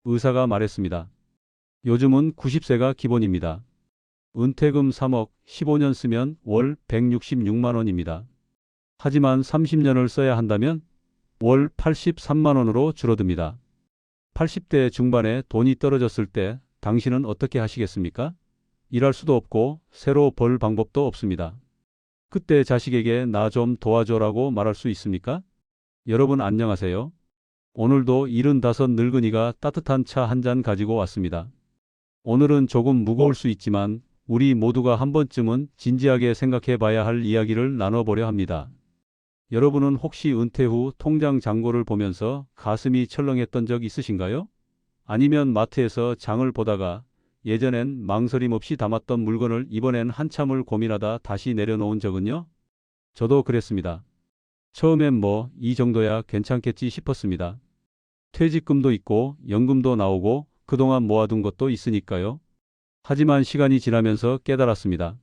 의사가 말했습니다. 요즘은 90세가 기본입니다. 은퇴금 3억, 15년 쓰면 월 166만 원입니다. 하지만 30년을 써야 한다면 월 83만 원으로 줄어듭니다. 80대 중반에 돈이 떨어졌을 때 당신은 어떻게 하시겠습니까? 일할 수도 없고 새로 벌 방법도 없습니다. 그때 자식에게 나 좀 도와줘라고 말할 수 있습니까? 여러분 안녕하세요. 오늘도 75 늙은이가 따뜻한 차 한 잔 가지고 왔습니다. 오늘은 조금 무거울 수 있지만 우리 모두가 한 번쯤은 진지하게 생각해 봐야 할 이야기를 나눠보려 합니다. 여러분은 혹시 은퇴 후 통장 잔고를 보면서 가슴이 철렁했던 적 있으신가요? 아니면 마트에서 장을 보다가 예전엔 망설임 없이 담았던 물건을 이번엔 한참을 고민하다 다시 내려놓은 적은요? 저도 그랬습니다. 처음엔 뭐 이 정도야 괜찮겠지 싶었습니다. 퇴직금도 있고 연금도 나오고 그동안 모아둔 것도 있으니까요. 하지만 시간이 지나면서 깨달았습니다.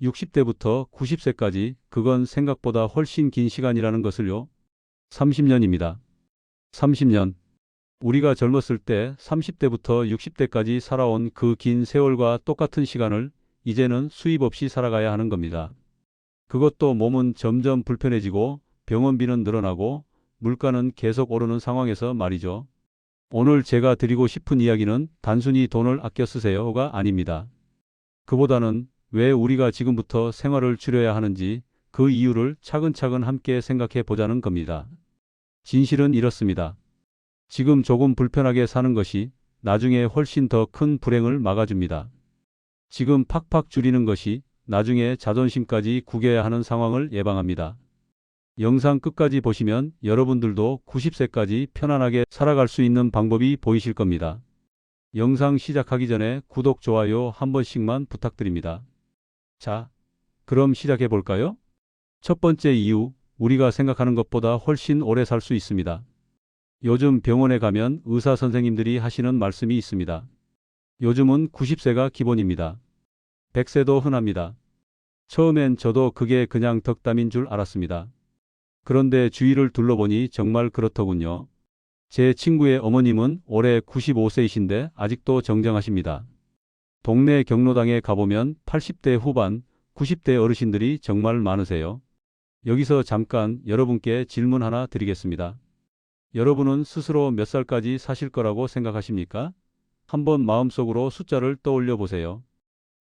60대부터 90세까지 그건 생각보다 훨씬 긴 시간이라는 것을요. 30년입니다. 30년. 우리가 젊었을 때 30대부터 60대까지 살아온 그 긴 세월과 똑같은 시간을 이제는 수입 없이 살아가야 하는 겁니다. 그것도 몸은 점점 불편해지고 병원비는 늘어나고 물가는 계속 오르는 상황에서 말이죠. 오늘 제가 드리고 싶은 이야기는 단순히 돈을 아껴 쓰세요가 아닙니다. 그보다는 왜 우리가 지금부터 생활을 줄여야 하는지 그 이유를 차근차근 함께 생각해 보자는 겁니다. 진실은 이렇습니다. 지금 조금 불편하게 사는 것이 나중에 훨씬 더 큰 불행을 막아줍니다. 지금 팍팍 줄이는 것이 나중에 자존심까지 구겨야 하는 상황을 예방합니다. 영상 끝까지 보시면 여러분들도 90세까지 편안하게 살아갈 수 있는 방법이 보이실 겁니다. 영상 시작하기 전에 구독, 좋아요 한 번씩만 부탁드립니다. 자, 그럼 시작해 볼까요? 첫 번째 이유, 우리가 생각하는 것보다 훨씬 오래 살 수 있습니다. 요즘 병원에 가면 의사 선생님들이 하시는 말씀이 있습니다. 요즘은 90세가 기본입니다. 100세도 흔합니다. 처음엔 저도 그게 그냥 덕담인 줄 알았습니다. 그런데 주위를 둘러보니 정말 그렇더군요. 제 친구의 어머님은 올해 95세이신데 아직도 정정하십니다. 동네 경로당에 가보면 80대 후반, 90대 어르신들이 정말 많으세요. 여기서 잠깐 여러분께 질문 하나 드리겠습니다. 여러분은 스스로 몇 살까지 사실 거라고 생각하십니까? 한번 마음속으로 숫자를 떠올려 보세요.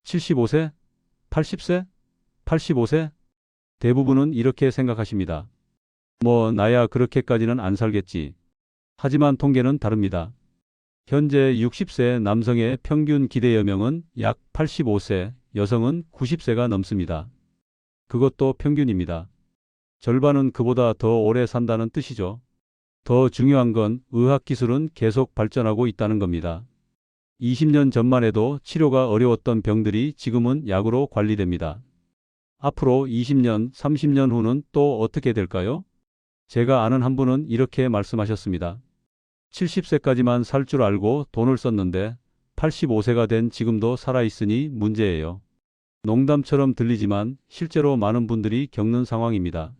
75세? 80세? 85세? 대부분은 이렇게 생각하십니다. 뭐 나야 그렇게까지는 안 살겠지. 하지만 통계는 다릅니다. 현재 60세 남성의 평균 기대 여명은 약 85세, 여성은 90세가 넘습니다. 그것도 평균입니다. 절반은 그보다 더 오래 산다는 뜻이죠. 더 중요한 건 의학기술은 계속 발전하고 있다는 겁니다. 20년 전만 해도 치료가 어려웠던 병들이 지금은 약으로 관리됩니다. 앞으로 20년, 30년 후는 또 어떻게 될까요? 제가 아는 한 분은 이렇게 말씀하셨습니다. 70세까지만 살 줄 알고 돈을 썼는데 85세가 된 지금도 살아있으니 문제예요. 농담처럼 들리지만 실제로 많은 분들이 겪는 상황입니다.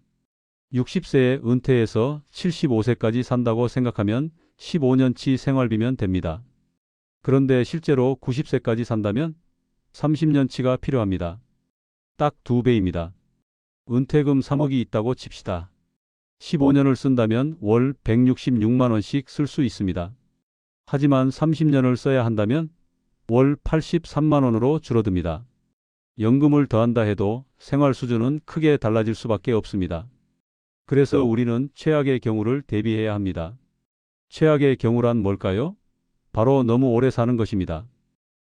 60세에 은퇴해서 75세까지 산다고 생각하면 15년치 생활비면 됩니다. 그런데 실제로 90세까지 산다면 30년치가 필요합니다. 딱 2배입니다. 은퇴금 3억이 있다고 칩시다. 15년을 쓴다면 월 166만 원씩 쓸 수 있습니다. 하지만 30년을 써야 한다면 월 83만 원으로 줄어듭니다. 연금을 더한다 해도 생활 수준은 크게 달라질 수밖에 없습니다. 그래서 우리는 최악의 경우를 대비해야 합니다. 최악의 경우란 뭘까요? 바로 너무 오래 사는 것입니다.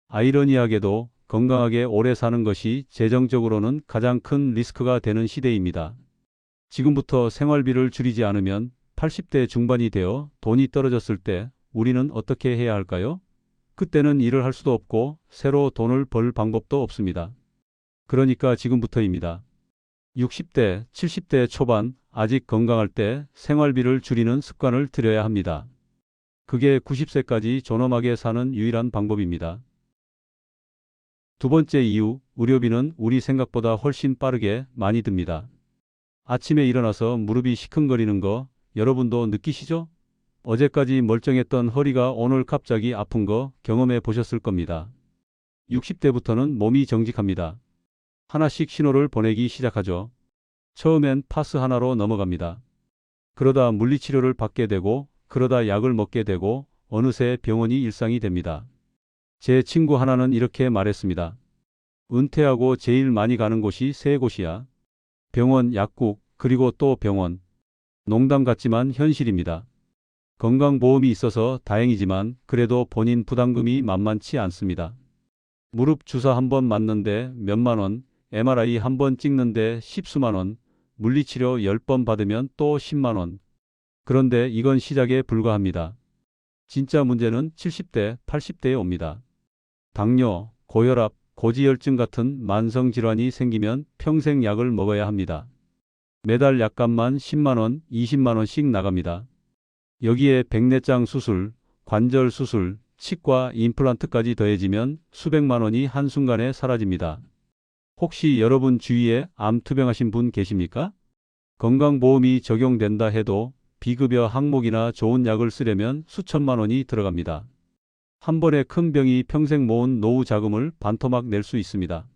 아이러니하게도 건강하게 오래 사는 것이 재정적으로는 가장 큰 리스크가 되는 시대입니다. 지금부터 생활비를 줄이지 않으면 80대 중반이 되어 돈이 떨어졌을 때 우리는 어떻게 해야 할까요? 그때는 일을 할 수도 없고 새로 돈을 벌 방법도 없습니다. 그러니까 지금부터입니다. 60대, 70대 초반 아직 건강할 때 생활비를 줄이는 습관을 들여야 합니다. 그게 90세까지 존엄하게 사는 유일한 방법입니다. 두 번째 이유, 의료비는 우리 생각보다 훨씬 빠르게 많이 듭니다. 아침에 일어나서 무릎이 시큰거리는 거 여러분도 느끼시죠? 어제까지 멀쩡했던 허리가 오늘 갑자기 아픈 거 경험해 보셨을 겁니다. 60대부터는 몸이 정직합니다. 하나씩 신호를 보내기 시작하죠. 처음엔 파스 하나로 넘어갑니다. 그러다 물리치료를 받게 되고, 그러다 약을 먹게 되고, 어느새 병원이 일상이 됩니다. 제 친구 하나는 이렇게 말했습니다. 은퇴하고 제일 많이 가는 곳이 세 곳이야. 병원, 약국, 그리고 또 병원. 농담 같지만 현실입니다. 건강보험이 있어서 다행이지만 그래도 본인 부담금이 만만치 않습니다. 무릎 주사 한 번 맞는데 몇만 원, MRI 한 번 찍는데 십수만 원, 물리치료 10번 받으면 또 10만 원. 그런데 이건 시작에 불과합니다. 진짜 문제는 70대, 80대에 옵니다. 당뇨, 고혈압, 고지혈증 같은 만성질환이 생기면 평생 약을 먹어야 합니다. 매달 약값만 10만 원, 20만 원씩 나갑니다. 여기에 백내장 수술, 관절 수술, 치과, 임플란트까지 더해지면 수백만 원이 한순간에 사라집니다. 혹시 여러분 주위에 암 투병하신 분 계십니까? 건강보험이 적용된다 해도 비급여 항목이나 좋은 약을 쓰려면 수천만 원이 들어갑니다. 한 번에 큰 병이 평생 모은 노후 자금을 반토막 낼 수 있습니다.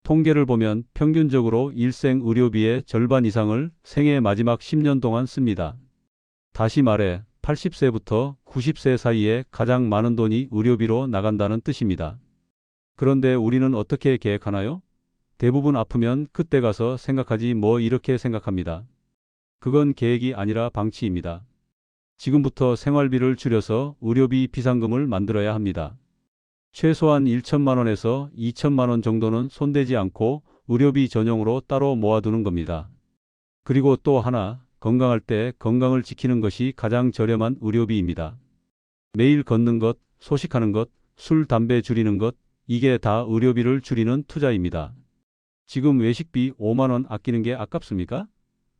통계를 보면 평균적으로 일생 의료비의 절반 이상을 생애 마지막 10년 동안 씁니다. 다시 말해 80세부터 90세 사이에 가장 많은 돈이 의료비로 나간다는 뜻입니다. 그런데 우리는 어떻게 계획하나요? 대부분 아프면 그때 가서 생각하지 뭐 이렇게 생각합니다. 그건 계획이 아니라 방치입니다. 지금부터 생활비를 줄여서 의료비 비상금을 만들어야 합니다. 최소한 1천만 원에서 2천만 원 정도는 손대지 않고 의료비 전용으로 따로 모아두는 겁니다. 그리고 또 하나, 건강할 때 건강을 지키는 것이 가장 저렴한 의료비입니다. 매일 걷는 것, 소식하는 것, 술, 담배 줄이는 것, 이게 다 의료비를 줄이는 투자입니다. 지금 외식비 5만 원 아끼는 게 아깝습니까?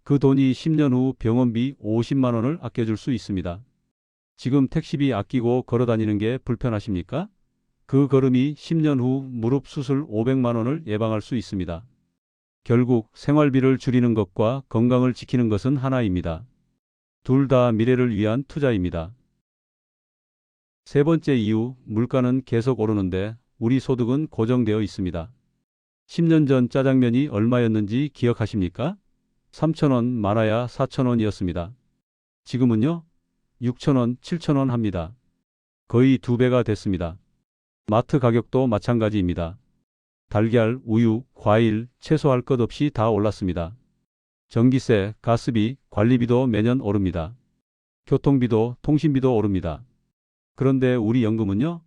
그 돈이 10년 후 병원비 50만 원을 아껴줄 수 있습니다. 지금 택시비 아끼고 걸어 다니는 게 불편하십니까? 그 걸음이 10년 후 무릎 수술 500만 원을 예방할 수 있습니다. 결국 생활비를 줄이는 것과 건강을 지키는 것은 하나입니다. 둘 다 미래를 위한 투자입니다. 세 번째 이유, 물가는 계속 오르는데 우리 소득은 고정되어 있습니다. 10년 전 짜장면이 얼마였는지 기억하십니까? 3,000원, 많아야 4,000원이었습니다. 지금은요? 6,000원, 7,000원 합니다. 거의 2배가 됐습니다. 마트 가격도 마찬가지입니다. 달걀, 우유, 과일, 채소 할 것 없이 다 올랐습니다. 전기세, 가스비, 관리비도 매년 오릅니다. 교통비도, 통신비도 오릅니다. 그런데 우리 연금은요?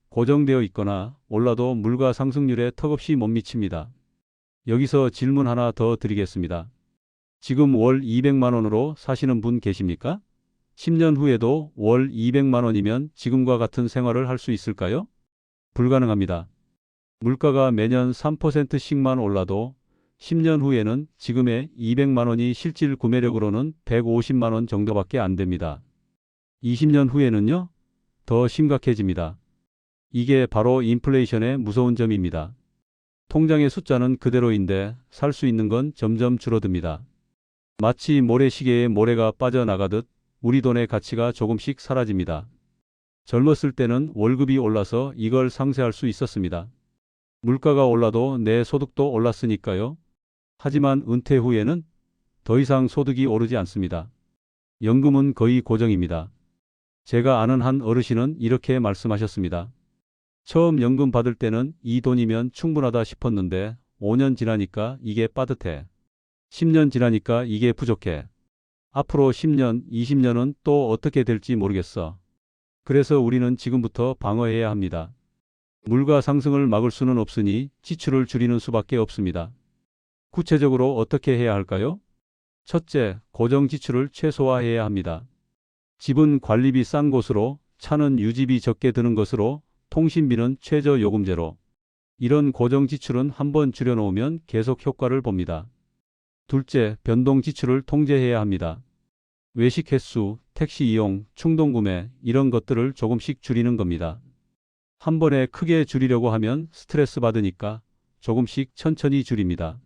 고정되어 있거나 올라도 물가 상승률에 턱없이 못 미칩니다. 여기서 질문 하나 더 드리겠습니다. 지금 월 200만 원으로 사시는 분 계십니까? 10년 후에도 월 200만 원이면 지금과 같은 생활을 할 수 있을까요? 불가능합니다. 물가가 매년 3%씩만 올라도 10년 후에는 지금의 200만 원이 실질 구매력으로는 150만 원 정도밖에 안 됩니다. 20년 후에는요? 더 심각해집니다. 이게 바로 인플레이션의 무서운 점입니다. 통장의 숫자는 그대로인데 살 수 있는 건 점점 줄어듭니다. 마치 모래시계에 모래가 빠져나가듯 우리 돈의 가치가 조금씩 사라집니다. 젊었을 때는 월급이 올라서 이걸 상쇄할 수 있었습니다. 물가가 올라도 내 소득도 올랐으니까요. 하지만 은퇴 후에는 더 이상 소득이 오르지 않습니다. 연금은 거의 고정입니다. 제가 아는 한 어르신은 이렇게 말씀하셨습니다. 처음 연금 받을 때는 이 돈이면 충분하다 싶었는데 5년 지나니까 이게 빠듯해. 10년 지나니까 이게 부족해. 앞으로 10년, 20년은 또 어떻게 될지 모르겠어. 그래서 우리는 지금부터 방어해야 합니다. 물가 상승을 막을 수는 없으니 지출을 줄이는 수밖에 없습니다. 구체적으로 어떻게 해야 할까요? 첫째, 고정 지출을 최소화해야 합니다. 집은 관리비 싼 곳으로, 차는 유지비 적게 드는 것으로, 통신비는 최저 요금제로. 이런 고정 지출은 한번 줄여놓으면 계속 효과를 봅니다. 둘째, 변동 지출을 통제해야 합니다. 외식 횟수, 택시 이용, 충동구매 이런 것들을 조금씩 줄이는 겁니다. 한 번에 크게 줄이려고 하면 스트레스 받으니까 조금씩 천천히 줄입니다.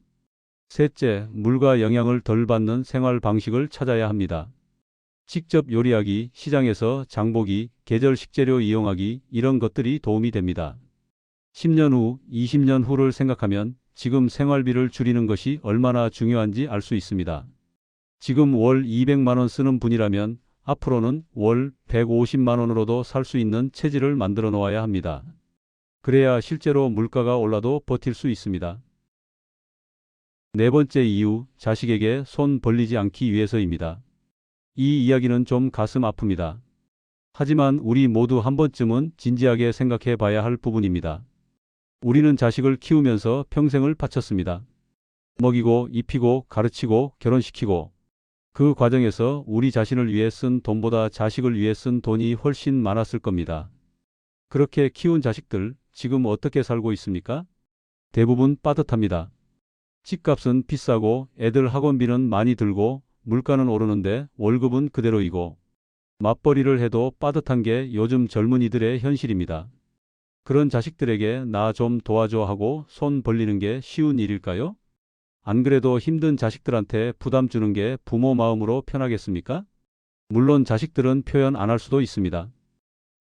셋째, 물가 영향을 덜 받는 생활 방식을 찾아야 합니다. 직접 요리하기, 시장에서 장보기, 계절 식재료 이용하기 이런 것들이 도움이 됩니다. 10년 후, 20년 후를 생각하면 지금 생활비를 줄이는 것이 얼마나 중요한지 알 수 있습니다. 지금 월 200만 원 쓰는 분이라면 앞으로는 월 150만 원으로도 살 수 있는 체질을 만들어 놓아야 합니다. 그래야 실제로 물가가 올라도 버틸 수 있습니다. 네 번째 이유, 자식에게 손 벌리지 않기 위해서입니다. 이 이야기는 좀 가슴 아픕니다. 하지만 우리 모두 한 번쯤은 진지하게 생각해 봐야 할 부분입니다. 우리는 자식을 키우면서 평생을 바쳤습니다. 먹이고, 입히고, 가르치고, 결혼시키고, 그 과정에서 우리 자신을 위해 쓴 돈보다 자식을 위해 쓴 돈이 훨씬 많았을 겁니다. 그렇게 키운 자식들, 지금 어떻게 살고 있습니까? 대부분 빠듯합니다. 집값은 비싸고 애들 학원비는 많이 들고 물가는 오르는데 월급은 그대로이고 맞벌이를 해도 빠듯한 게 요즘 젊은이들의 현실입니다. 그런 자식들에게 나 좀 도와줘 하고 손 벌리는 게 쉬운 일일까요? 안 그래도 힘든 자식들한테 부담 주는 게 부모 마음으로 편하겠습니까? 물론 자식들은 표현 안 할 수도 있습니다.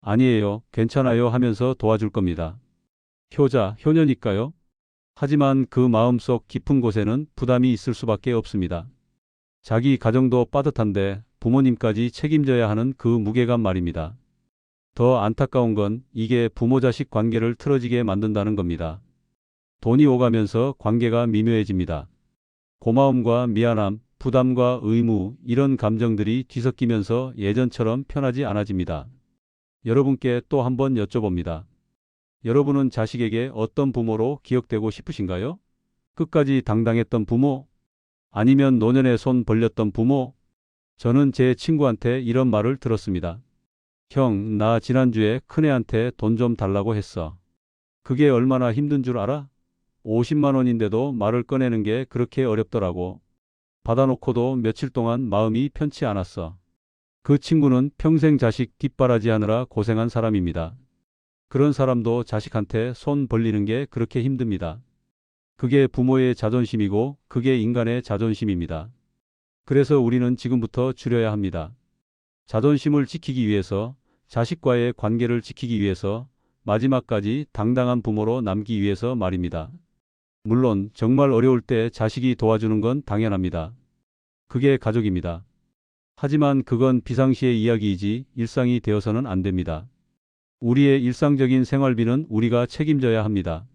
아니에요, 괜찮아요 하면서 도와줄 겁니다. 효자, 효녀니까요. 하지만 그 마음속 깊은 곳에는 부담이 있을 수밖에 없습니다. 자기 가정도 빠듯한데 부모님까지 책임져야 하는 그 무게감 말입니다. 더 안타까운 건 이게 부모-자식 관계를 틀어지게 만든다는 겁니다. 돈이 오가면서 관계가 미묘해집니다. 고마움과 미안함, 부담과 의무 이런 감정들이 뒤섞이면서 예전처럼 편하지 않아집니다. 여러분께 또 한번 여쭤봅니다. 여러분은 자식에게 어떤 부모로 기억되고 싶으신가요? 끝까지 당당했던 부모? 아니면 노년에 손 벌렸던 부모? 저는 제 친구한테 이런 말을 들었습니다. 형, 나 지난주에 큰애한테 돈 좀 달라고 했어. 그게 얼마나 힘든 줄 알아? 50만 원인데도 말을 꺼내는 게 그렇게 어렵더라고. 받아놓고도 며칠 동안 마음이 편치 않았어. 그 친구는 평생 자식 뒷바라지하느라 고생한 사람입니다. 그런 사람도 자식한테 손 벌리는 게 그렇게 힘듭니다. 그게 부모의 자존심이고 그게 인간의 자존심입니다. 그래서 우리는 지금부터 줄여야 합니다. 자존심을 지키기 위해서, 자식과의 관계를 지키기 위해서, 마지막까지 당당한 부모로 남기 위해서 말입니다. 물론 정말 어려울 때 자식이 도와주는 건 당연합니다. 그게 가족입니다. 하지만 그건 비상시의 이야기이지 일상이 되어서는 안 됩니다. 우리의 일상적인 생활비는 우리가 책임져야 합니다.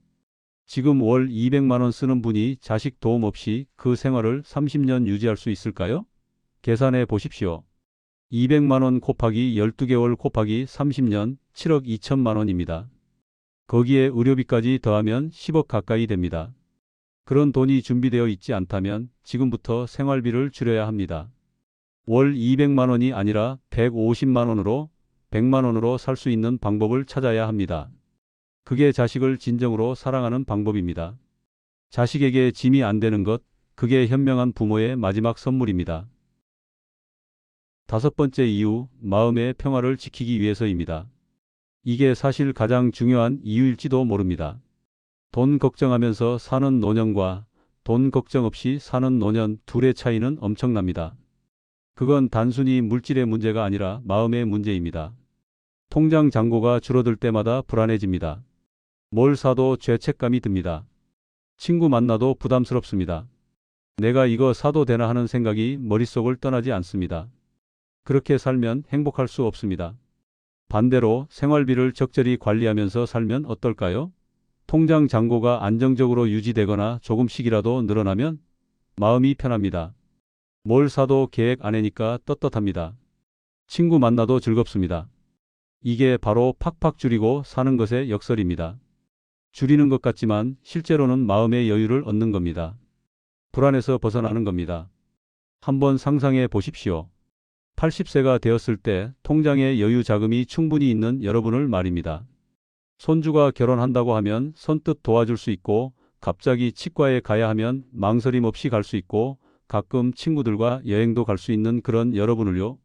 지금 월 200만 원 쓰는 분이 자식 도움 없이 그 생활을 30년 유지할 수 있을까요? 계산해 보십시오. 200만 원 곱하기 12개월 곱하기 30년 7억 2천만 원입니다. 거기에 의료비까지 더하면 10억 가까이 됩니다. 그런 돈이 준비되어 있지 않다면 지금부터 생활비를 줄여야 합니다. 월 200만 원이 아니라 150만 원으로 100만 원으로 살 수 있는 방법을 찾아야 합니다. 그게 자식을 진정으로 사랑하는 방법입니다. 자식에게 짐이 안 되는 것, 그게 현명한 부모의 마지막 선물입니다. 다섯 번째 이유, 마음의 평화를 지키기 위해서입니다. 이게 사실 가장 중요한 이유일지도 모릅니다. 돈 걱정하면서 사는 노년과 돈 걱정 없이 사는 노년 둘의 차이는 엄청납니다. 그건 단순히 물질의 문제가 아니라 마음의 문제입니다. 통장 잔고가 줄어들 때마다 불안해집니다. 뭘 사도 죄책감이 듭니다. 친구 만나도 부담스럽습니다. 내가 이거 사도 되나 하는 생각이 머릿속을 떠나지 않습니다. 그렇게 살면 행복할 수 없습니다. 반대로 생활비를 적절히 관리하면서 살면 어떨까요? 통장 잔고가 안정적으로 유지되거나 조금씩이라도 늘어나면 마음이 편합니다. 뭘 사도 계획 안 해니까 떳떳합니다. 친구 만나도 즐겁습니다. 이게 바로 팍팍 줄이고 사는 것의 역설입니다. 줄이는 것 같지만 실제로는 마음의 여유를 얻는 겁니다. 불안에서 벗어나는 겁니다. 한번 상상해 보십시오. 80세가 되었을 때 통장에 여유 자금이 충분히 있는 여러분을 말입니다. 손주가 결혼한다고 하면 선뜻 도와줄 수 있고 갑자기 치과에 가야 하면 망설임 없이 갈 수 있고 가끔 친구들과 여행도 갈 수 있는 그런 여러분을요.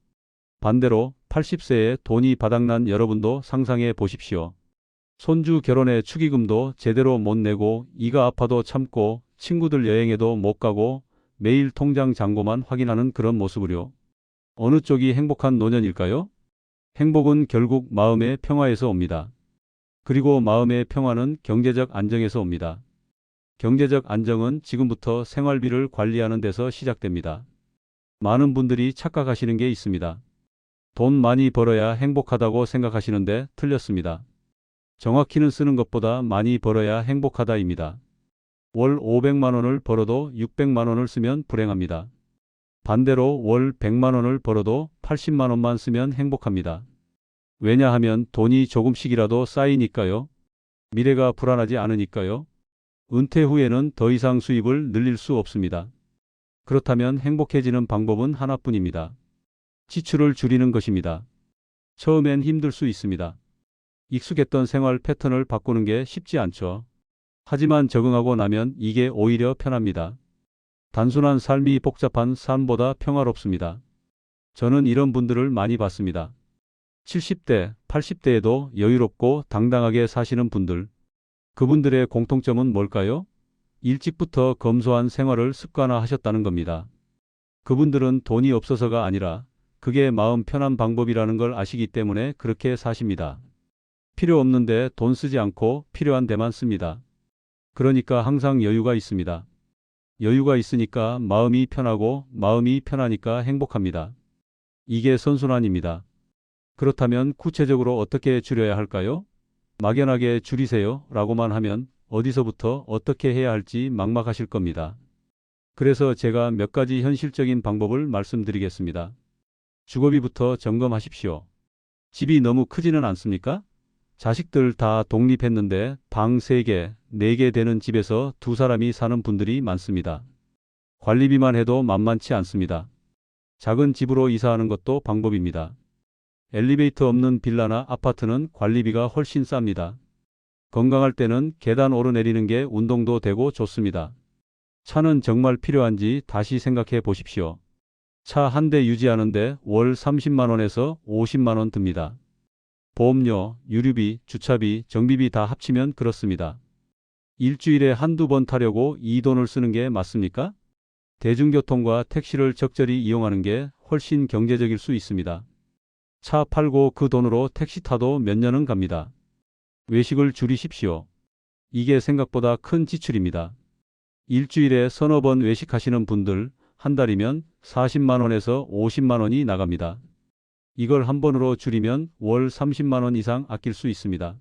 반대로 80세에 돈이 바닥난 여러분도 상상해 보십시오. 손주 결혼에 축의금도 제대로 못 내고 이가 아파도 참고 친구들 여행에도 못 가고 매일 통장 잔고만 확인하는 그런 모습을요. 어느 쪽이 행복한 노년일까요? 행복은 결국 마음의 평화에서 옵니다. 그리고 마음의 평화는 경제적 안정에서 옵니다. 경제적 안정은 지금부터 생활비를 관리하는 데서 시작됩니다. 많은 분들이 착각하시는 게 있습니다. 돈 많이 벌어야 행복하다고 생각하시는데 틀렸습니다. 정확히는 쓰는 것보다 많이 벌어야 행복하다입니다. 월 500만 원을 벌어도 600만 원을 쓰면 불행합니다. 반대로 월 100만 원을 벌어도 80만 원만 쓰면 행복합니다. 왜냐하면 돈이 조금씩이라도 쌓이니까요. 미래가 불안하지 않으니까요. 은퇴 후에는 더 이상 수입을 늘릴 수 없습니다. 그렇다면 행복해지는 방법은 하나뿐입니다. 지출을 줄이는 것입니다. 처음엔 힘들 수 있습니다. 익숙했던 생활 패턴을 바꾸는 게 쉽지 않죠. 하지만 적응하고 나면 이게 오히려 편합니다. 단순한 삶이 복잡한 삶보다 평화롭습니다. 저는 이런 분들을 많이 봤습니다. 70대, 80대에도 여유롭고 당당하게 사시는 분들. 그분들의 공통점은 뭘까요? 일찍부터 검소한 생활을 습관화하셨다는 겁니다. 그분들은 돈이 없어서가 아니라 그게 마음 편한 방법이라는 걸 아시기 때문에 그렇게 사십니다. 필요 없는데 돈 쓰지 않고 필요한 데만 씁니다. 그러니까 항상 여유가 있습니다. 여유가 있으니까 마음이 편하고 마음이 편하니까 행복합니다. 이게 선순환입니다. 그렇다면 구체적으로 어떻게 줄여야 할까요? 막연하게 줄이세요 라고만 하면 어디서부터 어떻게 해야 할지 막막하실 겁니다. 그래서 제가 몇 가지 현실적인 방법을 말씀드리겠습니다. 주거비부터 점검하십시오. 집이 너무 크지는 않습니까? 자식들 다 독립했는데 방 3개, 4개 되는 집에서 2사람이 사는 분들이 많습니다. 관리비만 해도 만만치 않습니다. 작은 집으로 이사하는 것도 방법입니다. 엘리베이터 없는 빌라나 아파트는 관리비가 훨씬 쌉니다. 건강할 때는 계단 오르내리는 게 운동도 되고 좋습니다. 차는 정말 필요한지 다시 생각해 보십시오. 차 한 대 유지하는데 월 30만 원에서 50만 원 듭니다. 보험료, 유류비, 주차비, 정비비 다 합치면 그렇습니다. 일주일에 한두 번 타려고 이 돈을 쓰는 게 맞습니까? 대중교통과 택시를 적절히 이용하는 게 훨씬 경제적일 수 있습니다. 차 팔고 그 돈으로 택시 타도 몇 년은 갑니다. 외식을 줄이십시오. 이게 생각보다 큰 지출입니다. 일주일에 서너 번 외식하시는 분들 한 달이면 40만 원에서 50만 원이 나갑니다. 이걸 한 번으로 줄이면 월 30만 원 이상 아낄 수 있습니다.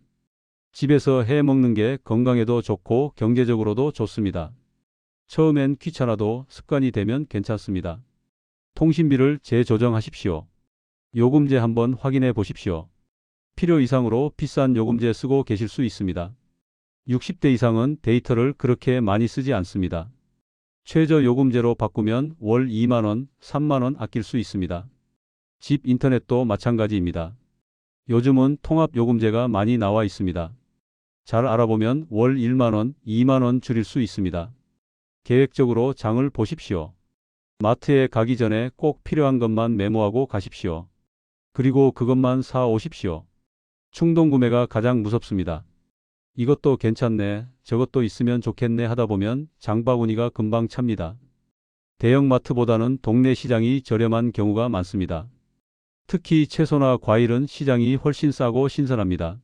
집에서 해 먹는 게 건강에도 좋고 경제적으로도 좋습니다. 처음엔 귀찮아도 습관이 되면 괜찮습니다. 통신비를 재조정하십시오. 요금제 한번 확인해 보십시오. 필요 이상으로 비싼 요금제 쓰고 계실 수 있습니다. 60대 이상은 데이터를 그렇게 많이 쓰지 않습니다. 최저 요금제로 바꾸면 월 2만 원, 3만 원 아낄 수 있습니다. 집 인터넷도 마찬가지입니다. 요즘은 통합 요금제가 많이 나와 있습니다. 잘 알아보면 월 1만 원, 2만 원 줄일 수 있습니다. 계획적으로 장을 보십시오. 마트에 가기 전에 꼭 필요한 것만 메모하고 가십시오. 그리고 그것만 사 오십시오. 충동 구매가 가장 무섭습니다. 이것도 괜찮네, 저것도 있으면 좋겠네 하다 보면 장바구니가 금방 찹니다. 대형마트보다는 동네 시장이 저렴한 경우가 많습니다. 특히 채소나 과일은 시장이 훨씬 싸고 신선합니다.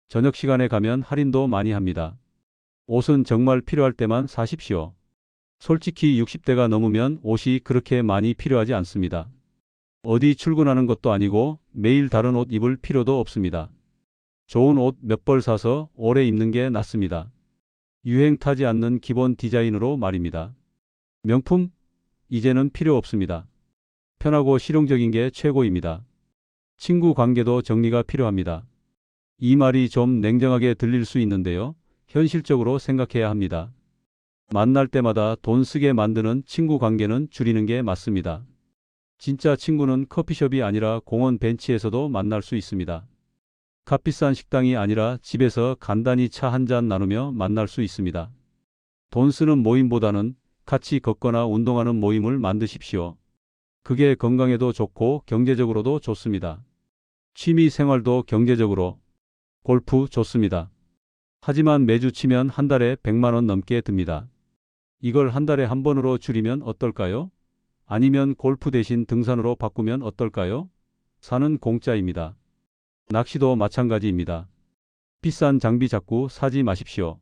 저녁 시간에 가면 할인도 많이 합니다. 옷은 정말 필요할 때만 사십시오. 솔직히 60대가 넘으면 옷이 그렇게 많이 필요하지 않습니다. 어디 출근하는 것도 아니고 매일 다른 옷 입을 필요도 없습니다. 좋은 옷 몇 벌 사서 오래 입는 게 낫습니다. 유행 타지 않는 기본 디자인으로 말입니다. 명품? 이제는 필요 없습니다. 편하고 실용적인 게 최고입니다. 친구 관계도 정리가 필요합니다. 이 말이 좀 냉정하게 들릴 수 있는데요. 현실적으로 생각해야 합니다. 만날 때마다 돈 쓰게 만드는 친구 관계는 줄이는 게 맞습니다. 진짜 친구는 커피숍이 아니라 공원 벤치에서도 만날 수 있습니다. 값비싼 식당이 아니라 집에서 간단히 차 한 잔 나누며 만날 수 있습니다. 돈 쓰는 모임보다는 같이 걷거나 운동하는 모임을 만드십시오. 그게 건강에도 좋고 경제적으로도 좋습니다. 취미 생활도 경제적으로 골프 좋습니다. 하지만 매주 치면 한 달에 100만 원 넘게 듭니다. 이걸 한 달에 한 번으로 줄이면 어떨까요? 아니면 골프 대신 등산으로 바꾸면 어떨까요? 산은 공짜입니다. 낚시도 마찬가지입니다. 비싼 장비 자꾸 사지 마십시오.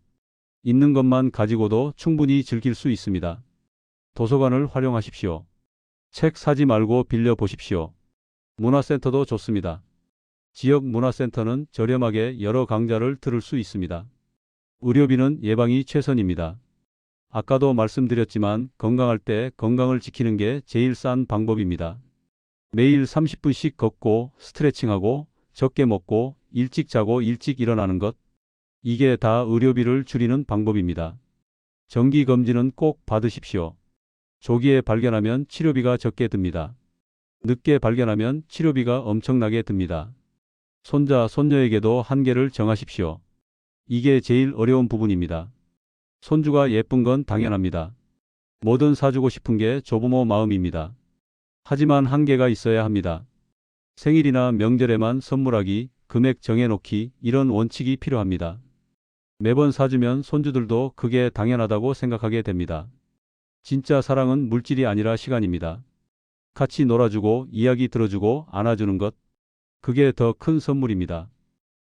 있는 것만 가지고도 충분히 즐길 수 있습니다. 도서관을 활용하십시오. 책 사지 말고 빌려 보십시오. 문화센터도 좋습니다. 지역 문화센터는 저렴하게 여러 강좌를 들을 수 있습니다. 의료비는 예방이 최선입니다. 아까도 말씀드렸지만 건강할 때 건강을 지키는 게 제일 싼 방법입니다. 매일 30분씩 걷고 스트레칭하고 적게 먹고 일찍 자고 일찍 일어나는 것. 이게 다 의료비를 줄이는 방법입니다. 정기검진은 꼭 받으십시오. 조기에 발견하면 치료비가 적게 듭니다. 늦게 발견하면 치료비가 엄청나게 듭니다. 손자, 손녀에게도 한계를 정하십시오. 이게 제일 어려운 부분입니다. 손주가 예쁜 건 당연합니다. 뭐든 사주고 싶은 게 조부모 마음입니다. 하지만 한계가 있어야 합니다. 생일이나 명절에만 선물하기, 금액 정해놓기 이런 원칙이 필요합니다. 매번 사주면 손주들도 그게 당연하다고 생각하게 됩니다. 진짜 사랑은 물질이 아니라 시간입니다. 같이 놀아주고 이야기 들어주고 안아주는 것. 그게 더 큰 선물입니다.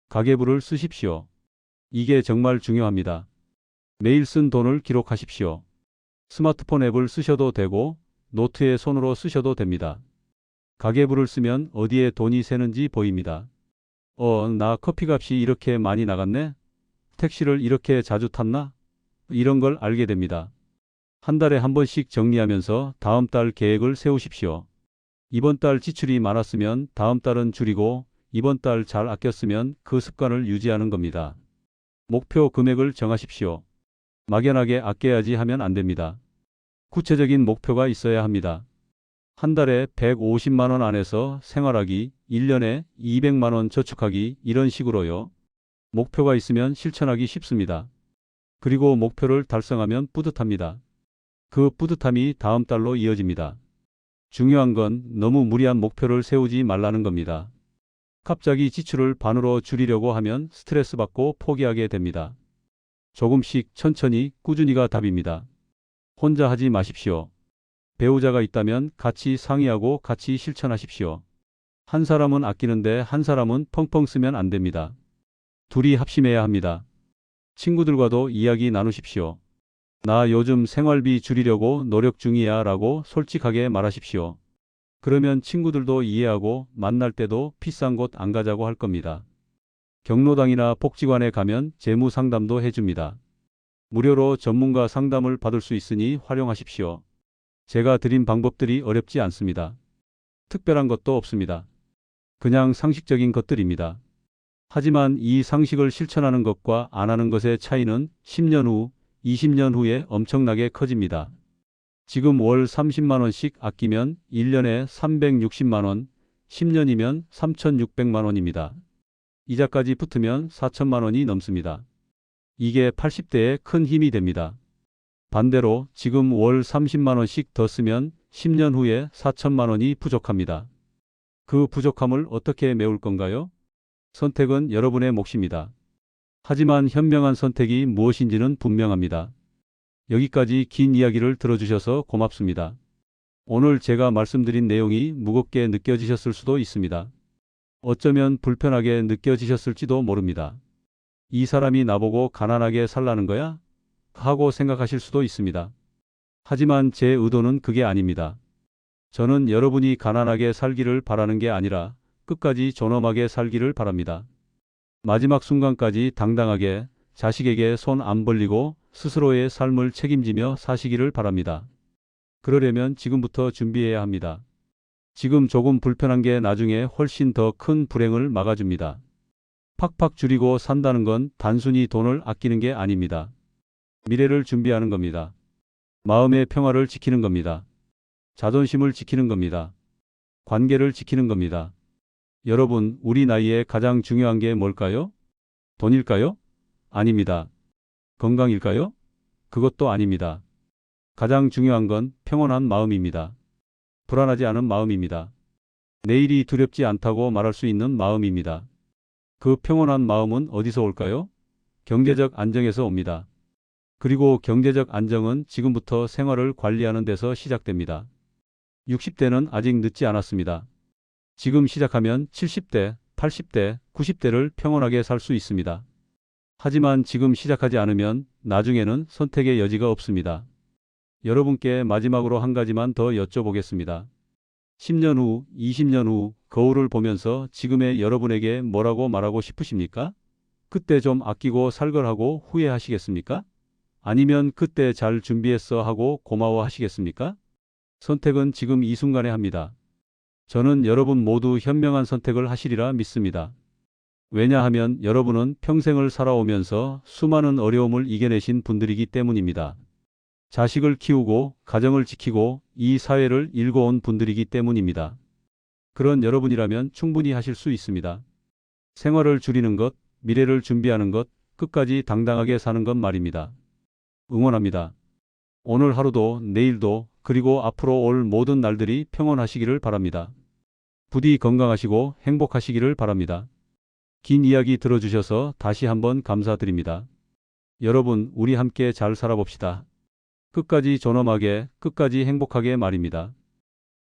가계부를 쓰십시오. 이게 정말 중요합니다. 매일 쓴 돈을 기록하십시오. 스마트폰 앱을 쓰셔도 되고 노트에 손으로 쓰셔도 됩니다. 가계부를 쓰면 어디에 돈이 새는지 보입니다. 나 커피값이 이렇게 많이 나갔네? 택시를 이렇게 자주 탔나? 이런 걸 알게 됩니다. 한 달에 한 번씩 정리하면서 다음 달 계획을 세우십시오. 이번 달 지출이 많았으면 다음 달은 줄이고 이번 달 잘 아꼈으면 그 습관을 유지하는 겁니다. 목표 금액을 정하십시오. 막연하게 아껴야지 하면 안 됩니다. 구체적인 목표가 있어야 합니다. 한 달에 150만 원 안에서 생활하기, 1년에 200만 원 저축하기 이런 식으로요. 목표가 있으면 실천하기 쉽습니다. 그리고 목표를 달성하면 뿌듯합니다. 그 뿌듯함이 다음 달로 이어집니다. 중요한 건 너무 무리한 목표를 세우지 말라는 겁니다. 갑자기 지출을 반으로 줄이려고 하면 스트레스 받고 포기하게 됩니다. 조금씩 천천히 꾸준히가 답입니다. 혼자 하지 마십시오. 배우자가 있다면 같이 상의하고 같이 실천하십시오. 한 사람은 아끼는데 한 사람은 펑펑 쓰면 안 됩니다. 둘이 합심해야 합니다. 친구들과도 이야기 나누십시오. 나 요즘 생활비 줄이려고 노력 중이야 라고 솔직하게 말하십시오. 그러면 친구들도 이해하고 만날 때도 비싼 곳 안 가자고 할 겁니다. 경로당이나 복지관에 가면 재무 상담도 해줍니다. 무료로 전문가 상담을 받을 수 있으니 활용하십시오. 제가 드린 방법들이 어렵지 않습니다. 특별한 것도 없습니다. 그냥 상식적인 것들입니다. 하지만 이 상식을 실천하는 것과 안 하는 것의 차이는 10년 후, 20년 후에 엄청나게 커집니다. 지금 월 30만 원씩 아끼면 1년에 360만 원, 10년이면 3,600만 원입니다. 이자까지 붙으면 4천만 원이 넘습니다. 이게 80대에 큰 힘이 됩니다. 반대로 지금 월 30만 원씩 더 쓰면 10년 후에 4천만 원이 부족합니다. 그 부족함을 어떻게 메울 건가요? 선택은 여러분의 몫입니다. 하지만 현명한 선택이 무엇인지는 분명합니다. 여기까지 긴 이야기를 들어주셔서 고맙습니다. 오늘 제가 말씀드린 내용이 무겁게 느껴지셨을 수도 있습니다. 어쩌면 불편하게 느껴지셨을지도 모릅니다. 이 사람이 나보고 가난하게 살라는 거야? 하고 생각하실 수도 있습니다. 하지만 제 의도는 그게 아닙니다. 저는 여러분이 가난하게 살기를 바라는 게 아니라 끝까지 존엄하게 살기를 바랍니다. 마지막 순간까지 당당하게 자식에게 손 안 벌리고 스스로의 삶을 책임지며 사시기를 바랍니다. 그러려면 지금부터 준비해야 합니다. 지금 조금 불편한 게 나중에 훨씬 더 큰 불행을 막아줍니다. 팍팍 줄이고 산다는 건 단순히 돈을 아끼는 게 아닙니다. 미래를 준비하는 겁니다. 마음의 평화를 지키는 겁니다. 자존심을 지키는 겁니다. 관계를 지키는 겁니다. 여러분, 우리 나이에 가장 중요한 게 뭘까요? 돈일까요? 아닙니다. 건강일까요? 그것도 아닙니다. 가장 중요한 건 평온한 마음입니다. 불안하지 않은 마음입니다. 내일이 두렵지 않다고 말할 수 있는 마음입니다. 그 평온한 마음은 어디서 올까요? 경제적 안정에서 옵니다. 그리고 경제적 안정은 지금부터 생활을 관리하는 데서 시작됩니다. 60대는 아직 늦지 않았습니다. 지금 시작하면 70대, 80대, 90대를 평온하게 살 수 있습니다. 하지만 지금 시작하지 않으면 나중에는 선택의 여지가 없습니다. 여러분께 마지막으로 한 가지만 더 여쭤보겠습니다. 10년 후, 20년 후 거울을 보면서 지금의 여러분에게 뭐라고 말하고 싶으십니까? 그때 좀 아끼고 살걸하고 후회하시겠습니까? 아니면 그때 잘 준비했어 하고 고마워하시겠습니까? 선택은 지금 이 순간에 합니다. 저는 여러분 모두 현명한 선택을 하시리라 믿습니다. 왜냐하면 여러분은 평생을 살아오면서 수많은 어려움을 이겨내신 분들이기 때문입니다. 자식을 키우고 가정을 지키고 이 사회를 일궈온 분들이기 때문입니다. 그런 여러분이라면 충분히 하실 수 있습니다. 생활을 줄이는 것, 미래를 준비하는 것, 끝까지 당당하게 사는 것 말입니다. 응원합니다. 오늘 하루도 내일도 그리고 앞으로 올 모든 날들이 평온하시기를 바랍니다. 부디 건강하시고 행복하시기를 바랍니다. 긴 이야기 들어주셔서 다시 한번 감사드립니다. 여러분, 우리 함께 잘 살아봅시다. 끝까지 존엄하게, 끝까지 행복하게 말입니다.